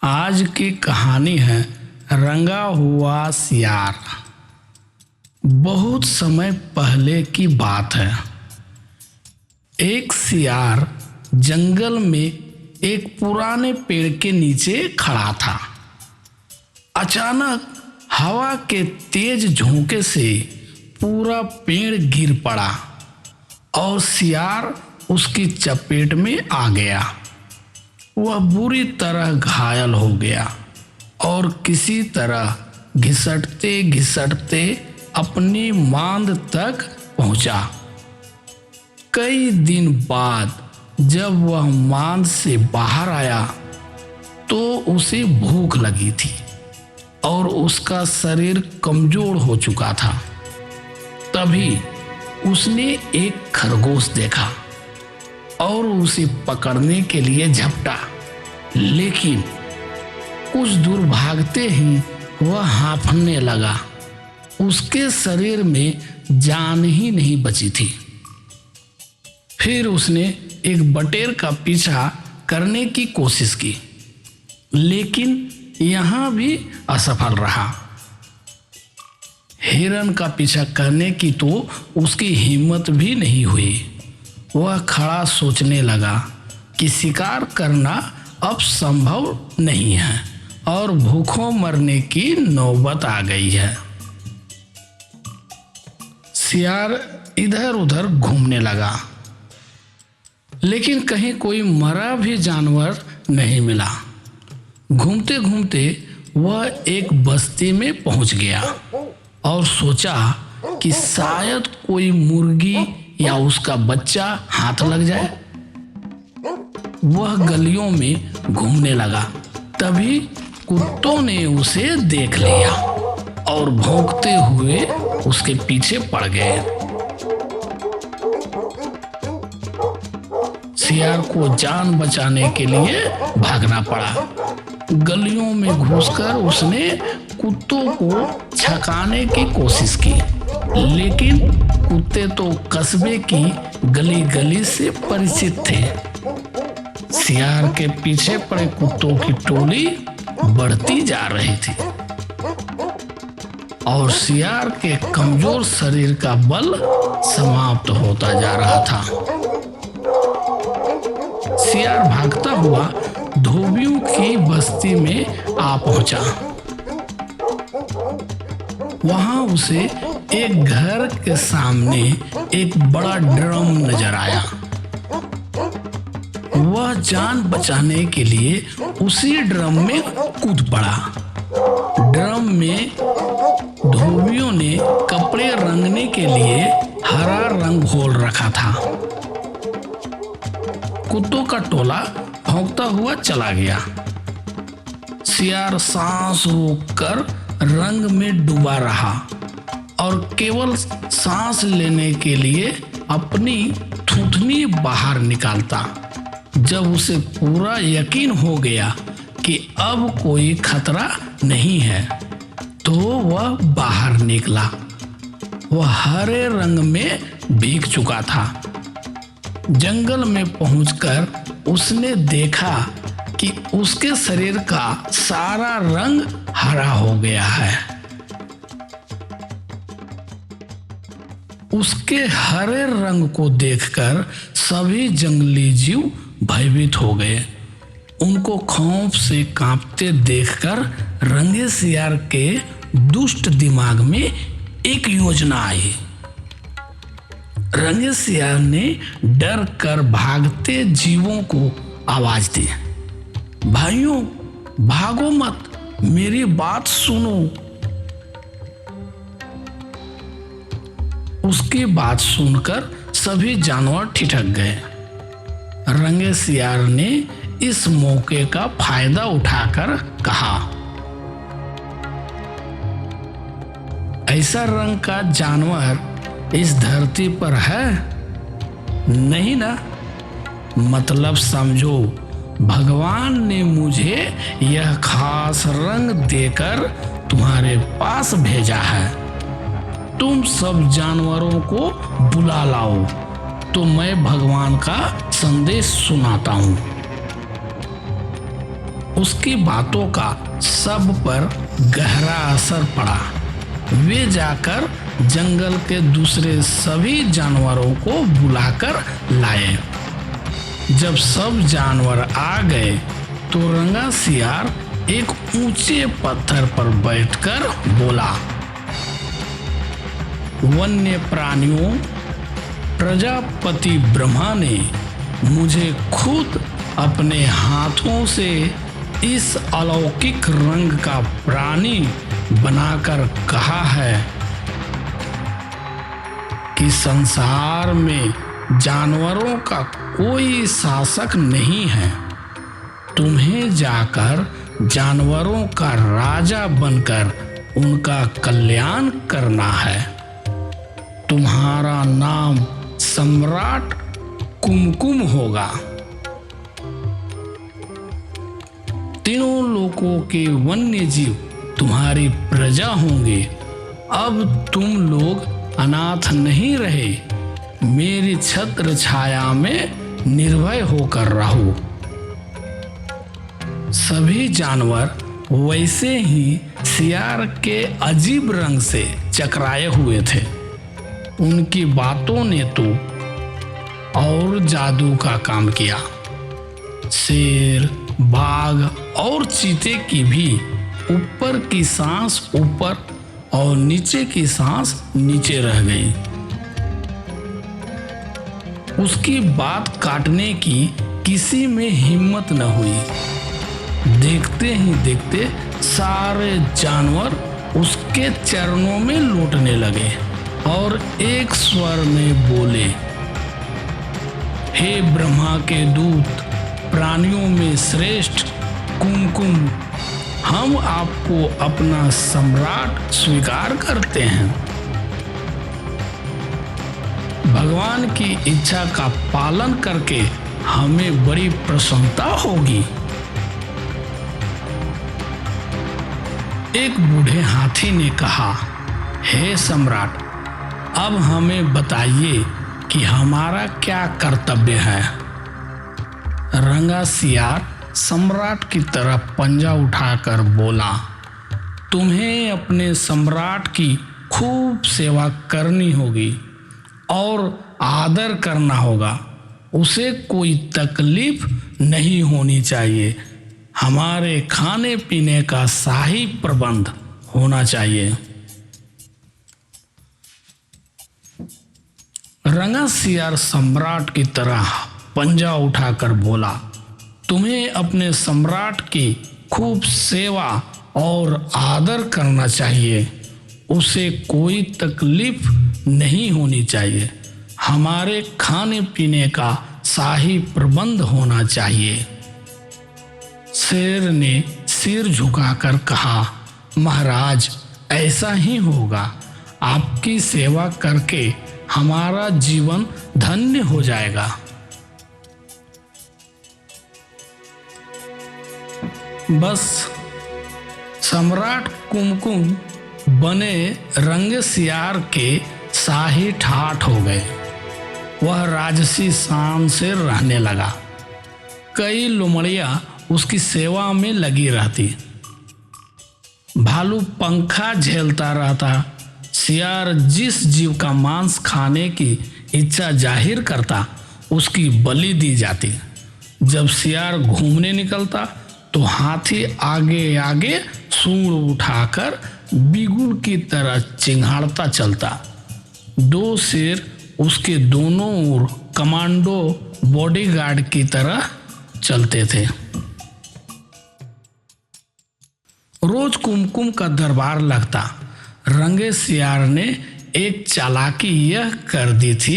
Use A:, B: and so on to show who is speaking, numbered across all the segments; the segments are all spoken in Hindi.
A: आज की कहानी है रंगा हुआ सियार। बहुत समय पहले की बात है। एक सियार जंगल में एक पुराने पेड़ के नीचे खड़ा था। अचानक हवा के तेज झोंके से पूरा पेड़ गिर पड़ा और सियार उसकी चपेट में आ गया। वह बुरी तरह घायल हो गया और किसी तरह घिसटते घिसटते अपनी मांद तक पहुंचा। कई दिन बाद जब वह मांद से बाहर आया तो उसे भूख लगी थी और उसका शरीर कमजोर हो चुका था। तभी उसने एक खरगोश देखा और उसे पकड़ने के लिए झपटा, लेकिन कुछ दूर भागते ही वह हांफने लगा। उसके शरीर में जान ही नहीं बची थी। फिर उसने एक बटेर का पीछा करने की कोशिश की, लेकिन यहां भी असफल रहा। हिरन का पीछा करने की तो उसकी हिम्मत भी नहीं हुई। वह खड़ा सोचने लगा कि शिकार करना अब संभव नहीं है और भूखों मरने की नौबत आ गई है। सियार इधर उधर घूमने लगा, लेकिन कहीं कोई मरा भी जानवर नहीं मिला। घूमते घूमते वह एक बस्ती में पहुंच गया और सोचा कि शायद कोई मुर्गी या उसका बच्चा हाथ लग जाए। वह गलियों में घूमने लगा। तभी कुत्तों ने उसे देख लिया और भौंकते हुए उसके पीछे पड़ गए। सियार को जान बचाने के लिए भागना पड़ा। गलियों में घुसकर उसने कुत्तों को छकाने की कोशिश की, लेकिन कुत्ते तो कस्बे की गली गली से परिचित थे। सियार के पीछे पड़े कुत्तों की टोली बढ़ती जा रही थी और सियार के कमजोर शरीर का बल समाप्त होता जा रहा था। सियार भागता हुआ धोबियों की बस्ती में आ पहुंचा। वहां उसे एक घर के सामने एक बड़ा ड्रम नजर आया। वह जान बचाने के लिए उसी ड्रम में कूद पड़ा। ड्रम में धोबियों ने कपड़े रंगने के लिए हरा रंग घोल रखा था। कुत्तों का टोला भौंकता हुआ चला गया। सियार सांस रोककर रंग में डूबा रहा और केवल सांस लेने के लिए अपनी थूथनी बाहर निकालता। जब उसे पूरा यकीन हो गया कि अब कोई खतरा नहीं है तो वह बाहर निकला। वह हरे रंग में भीग चुका था। जंगल में पहुंचकर उसने देखा कि उसके शरीर का सारा रंग हरा हो गया है। उसके हरे रंग को देखकर सभी जंगली जीव भयभीत हो गए। उनको खौफ से कांपते देखकर रंगे सियार के दुष्ट दिमाग में एक योजना आई। रंगे सियार ने डर कर भागते जीवों को आवाज दी, भाइयों भागो मत, मेरी बात सुनो। उसकी बात सुनकर सभी जानवर ठिठक गए। रंगे सियार ने इस मौके का फायदा उठाकर कहा, ऐसा रंग का जानवर इस धरती पर है नहीं ना? मतलब समझो, भगवान ने मुझे यह खास रंग देकर तुम्हारे पास भेजा है। तुम सब जानवरों को बुला लाओ तो मैं भगवान का संदेश सुनाता हूँ। उसकी बातों का सब पर गहरा असर पड़ा। वे जाकर जंगल के दूसरे सभी जानवरों को बुलाकर लाए। जब सब जानवर आ गए तो रंगा सियार एक ऊंचे पत्थर पर बैठकर बोला, वन्य प्राणियों, प्रजापति ब्रह्मा ने मुझे खुद अपने हाथों से इस अलौकिक रंग का प्राणी बनाकर कहा है कि संसार में जानवरों का कोई शासक नहीं है। तुम्हें जाकर जानवरों का राजा बनकर उनका कल्याण करना है। तुम्हारा नाम सम्राट कुमकुम होगा। तीनों लोकों के वन्य जीव तुम्हारी प्रजा होंगे। अब तुम लोग अनाथ नहीं रहे। मेरी छत्र छाया में निर्भय होकर रहो। सभी जानवर वैसे ही सियार के अजीब रंग से चकराए हुए थे। उनकी बातों ने तो और जादू का काम किया। शेर, बाघ और चीते की भी ऊपर की सांस ऊपर और नीचे की सांस नीचे रह गई। उसकी बात काटने की किसी में हिम्मत न हुई। देखते ही देखते सारे जानवर उसके चरणों में लौटने लगे और एक स्वर में बोले, हे ब्रह्मा के दूत, प्राणियों में श्रेष्ठ कुमकुम, हम आपको अपना सम्राट स्वीकार करते हैं। भगवान की इच्छा का पालन करके हमें बड़ी प्रसन्नता होगी। एक बूढ़े हाथी ने कहा, हे सम्राट, अब हमें बताइए कि हमारा क्या कर्तव्य है। रंगा सियार सम्राट की तरफ पंजा उठाकर बोला, तुम्हें अपने सम्राट की खूब सेवा करनी होगी और आदर करना होगा। उसे कोई तकलीफ नहीं होनी चाहिए। हमारे खाने पीने का शाही प्रबंध होना चाहिए। रंगा सियार सम्राट की तरह पंजा उठाकर बोला, तुम्हें अपने सम्राट की खूब सेवा और आदर करना चाहिए। उसे कोई तकलीफ नहीं होनी चाहिए। हमारे खाने पीने का शाही प्रबंध होना चाहिए। शेर ने सिर झुकाकर कहा, महाराज, ऐसा ही होगा। आपकी सेवा करके हमारा जीवन धन्य हो जाएगा। बस सम्राट कुमकुम बने रंग सियार के शाही ठाठ हो गए। वह राजसी शान से रहने लगा। कई लोमड़ियां उसकी सेवा में लगी रहती। भालू पंखा झेलता रहता। सियार जिस जीव का मांस खाने की इच्छा जाहिर करता उसकी बलि दी जाती। जब सियार घूमने निकलता तो हाथी आगे आगे सूंड उठाकर बिगुल की तरह चिंघाड़ता चलता। दो शेर उसके दोनों ओर कमांडो बॉडीगार्ड की तरह चलते थे। रोज कुमकुम का दरबार लगता। रंगे सियार ने एक चालाकी यह कर दी थी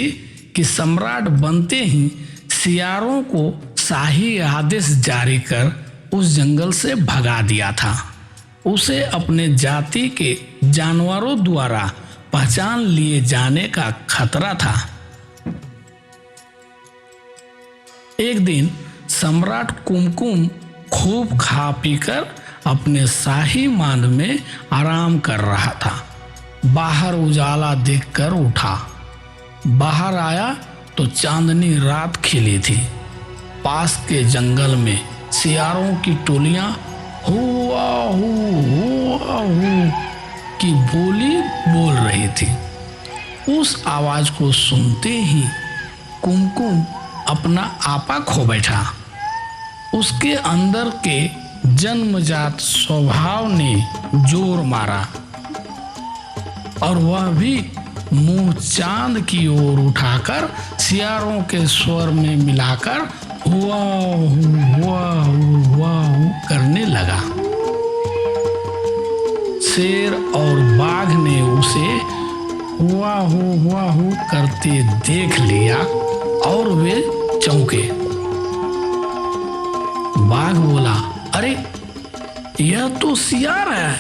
A: कि सम्राट बनते ही सियारों को शाही आदेश जारी कर उस जंगल से भगा दिया था। उसे अपने जाति के जानवरों द्वारा पहचान लिए जाने का खतरा था। एक दिन सम्राट कुमकुम खूब खा पीकर अपने शाही मान में आराम कर रहा था। बाहर उजाला देखकर उठा। बाहर आया तो चांदनी रात खिली थी। पास के जंगल में सियारों की टोलियां हुआ हू की बोली बोल रही थी। उस आवाज को सुनते ही कुमकुम अपना आपा खो बैठा। उसके अंदर के जन्मजात स्वभाव ने जोर मारा और वह भी मुंह चांद की ओर उठाकर सियारों के स्वर में मिलाकर वाह करने लगा। शेर और बाघ ने उसे वाह करते देख लिया और वे चौंके। बाघ बोला, अरे यह तो सियार है,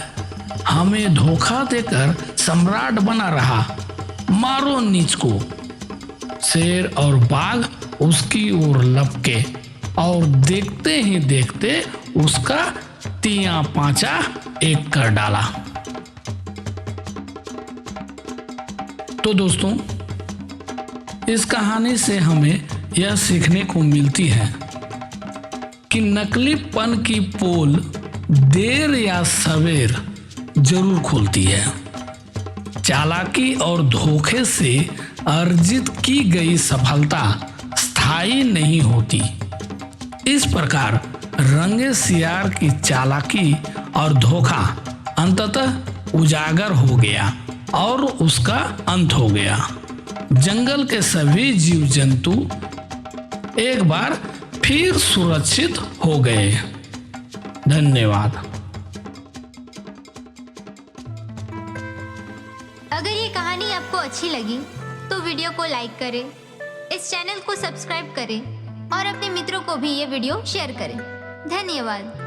A: हमें धोखा देकर सम्राट बना रहा, मारो नीच को। शेर और बाघ उसकी ओर लपके और देखते ही देखते उसका तिया पांचा एक कर डाला। तो दोस्तों, इस कहानी से हमें यह सीखने को मिलती है कि नकलीपन की पोल देर या सवेर जरूर खुलती है। चालाकी और धोखे से अर्जित की गई सफलता स्थायी नहीं होती। इस प्रकार रंगे सियार की चालाकी और धोखा अंततः उजागर हो गया और उसका अंत हो गया। जंगल के सभी जीव जंतु एक बार फिर सुरक्षित हो गए। धन्यवाद।
B: अगर ये कहानी आपको अच्छी लगी तो वीडियो को लाइक करें, इस चैनल को सब्सक्राइब करें और अपने मित्रों को भी ये वीडियो शेयर करें। धन्यवाद।